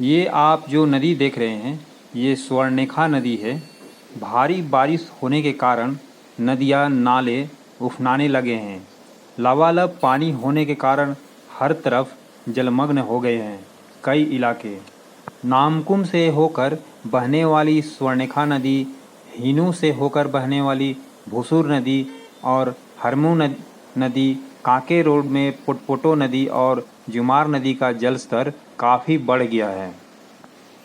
ये आप जो नदी देख रहे हैं ये स्वर्णरेखा नदी है। भारी बारिश होने के कारण नदियाँ नाले उफनाने लगे हैं। लबालब पानी होने के कारण हर तरफ जलमग्न हो गए हैं। कई इलाके नामकुम से होकर बहने वाली स्वर्णरेखा नदी, हिनू से होकर बहने वाली भुसुर नदी और हरमू नदी, कांके रोड में पुटपुटो नदी और जुमार नदी का जल स्तर काफ़ी बढ़ गया है।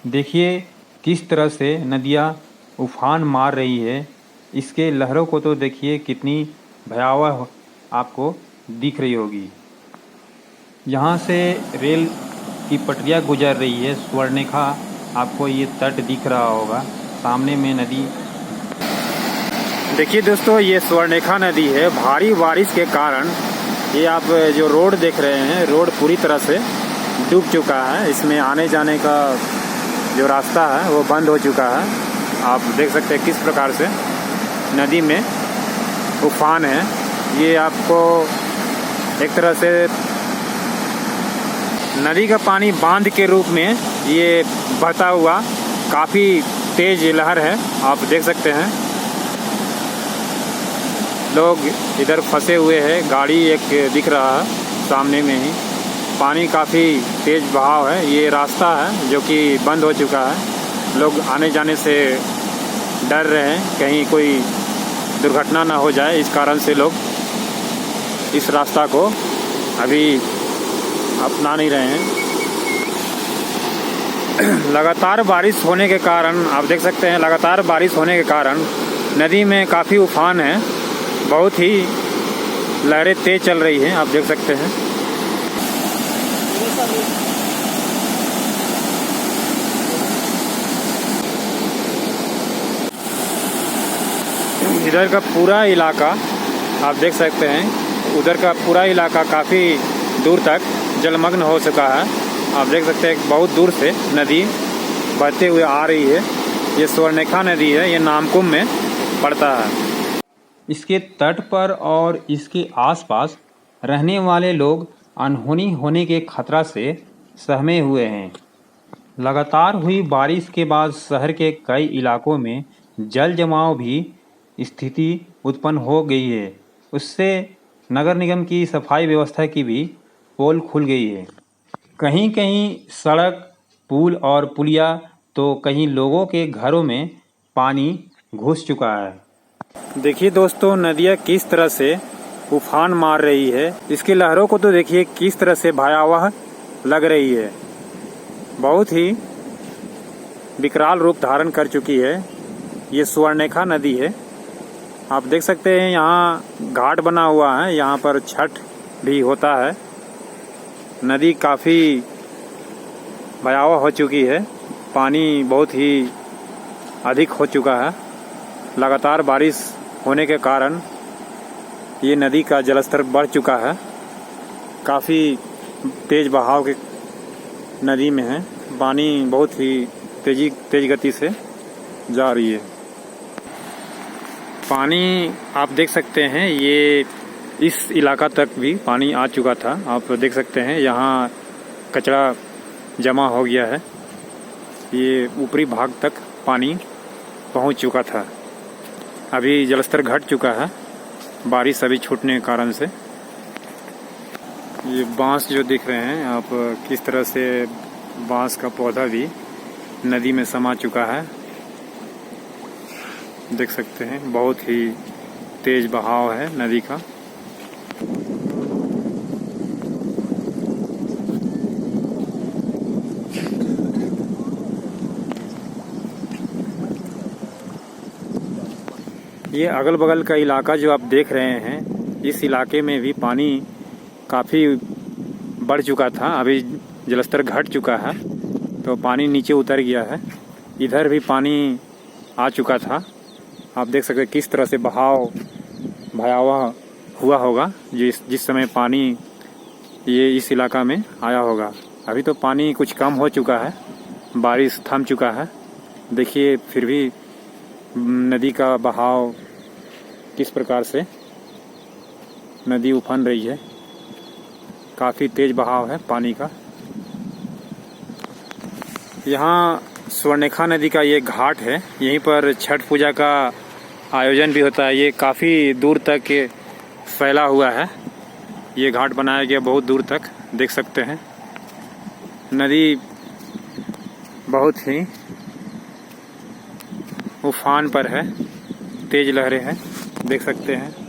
देखिए किस तरह से नदियाँ उफान मार रही है। इसके लहरों को तो देखिए कितनी भयावह आपको दिख रही होगी। यहाँ से रेल की पटरियाँ गुजर रही है। स्वर्णरेखा आपको ये तट दिख रहा होगा, सामने में नदी। देखिए दोस्तों, ये स्वर्णरेखा नदी है। भारी बारिश के कारण ये आप जो रोड देख रहे हैं, रोड पूरी तरह से डूब चुका है। इसमें आने जाने का जो रास्ता है वो बंद हो चुका है। आप देख सकते हैं किस प्रकार से नदी में उफान है। ये आपको एक तरह से नदी का पानी बांध के रूप में ये बहता हुआ काफ़ी तेज लहर है। आप देख सकते हैं लोग इधर फंसे हुए हैं। गाड़ी एक दिख रहा है सामने में ही। पानी काफ़ी तेज बहाव है। ये रास्ता है जो कि बंद हो चुका है। लोग आने जाने से डर रहे हैं, कहीं कोई दुर्घटना ना हो जाए। इस कारण से लोग इस रास्ता को अभी अपना नहीं रहे हैं। लगातार बारिश होने के कारण आप देख सकते हैं, लगातार बारिश होने के कारण नदी में काफ़ी उफान है। बहुत ही लहरें तेज चल रही हैं, आप देख सकते हैं। इधर का पूरा इलाका आप देख सकते हैं, उधर का पूरा इलाका काफ़ी दूर तक जलमग्न हो चुका है। आप देख सकते हैं बहुत दूर से नदी बहते हुए आ रही है। ये स्वर्णरेखा नदी है, ये नामकुम में पड़ता है। इसके तट पर और इसके आसपास रहने वाले लोग अनहोनी होने के खतरा से सहमे हुए हैं। लगातार हुई बारिश के बाद शहर के कई इलाकों में जल जमाव भी स्थिति उत्पन्न हो गई है। उससे नगर निगम की सफाई व्यवस्था की भी पोल खुल गई है। कहीं कहीं सड़क, पुल और पुलिया, तो कहीं लोगों के घरों में पानी घुस चुका है। देखिए दोस्तों, नदियाँ किस तरह से उफान मार रही है। इसकी लहरों को तो देखिए किस तरह से भयावह लग रही है। बहुत ही विकराल रूप धारण कर चुकी है। ये स्वर्णरेखा नदी है। आप देख सकते हैं यहाँ घाट बना हुआ है, यहाँ पर छठ भी होता है। नदी काफ़ी भयावह हो चुकी है। पानी बहुत ही अधिक हो चुका है। लगातार बारिश होने के कारण ये नदी का जलस्तर बढ़ चुका है। काफ़ी तेज बहाव के नदी में है। पानी बहुत ही तेज गति से जा रही है। पानी आप देख सकते हैं, ये इस इलाका तक भी पानी आ चुका था। आप देख सकते हैं यहाँ कचरा जमा हो गया है। ये ऊपरी भाग तक पानी पहुँच चुका था। अभी जलस्तर घट चुका है बारिश अभी छूटने के कारण से। ये बांस जो दिख रहे हैं आप, किस तरह से बांस का पौधा भी नदी में समा चुका है। देख सकते हैं बहुत ही तेज बहाव है नदी का। ये अगल बगल का इलाका जो आप देख रहे हैं, इस इलाके में भी पानी काफ़ी बढ़ चुका था। अभी जलस्तर घट चुका है तो पानी नीचे उतर गया है। इधर भी पानी आ चुका था। आप देख सकते हैं किस तरह से बहाव भयावह हुआ होगा जिस समय पानी ये इस इलाका में आया होगा। अभी तो पानी कुछ कम हो चुका है, बारिश थम चुका है। देखिए फिर भी नदी का बहाव किस प्रकार से नदी उफन रही है। काफ़ी तेज बहाव है पानी का। यहाँ स्वर्णरेखा नदी का ये घाट है, यहीं पर छठ पूजा का आयोजन भी होता है। ये काफ़ी दूर तक फैला हुआ है, ये घाट बनाया गया बहुत दूर तक, देख सकते हैं। नदी बहुत ही उफान पर है, तेज लहरें हैं, देख सकते हैं।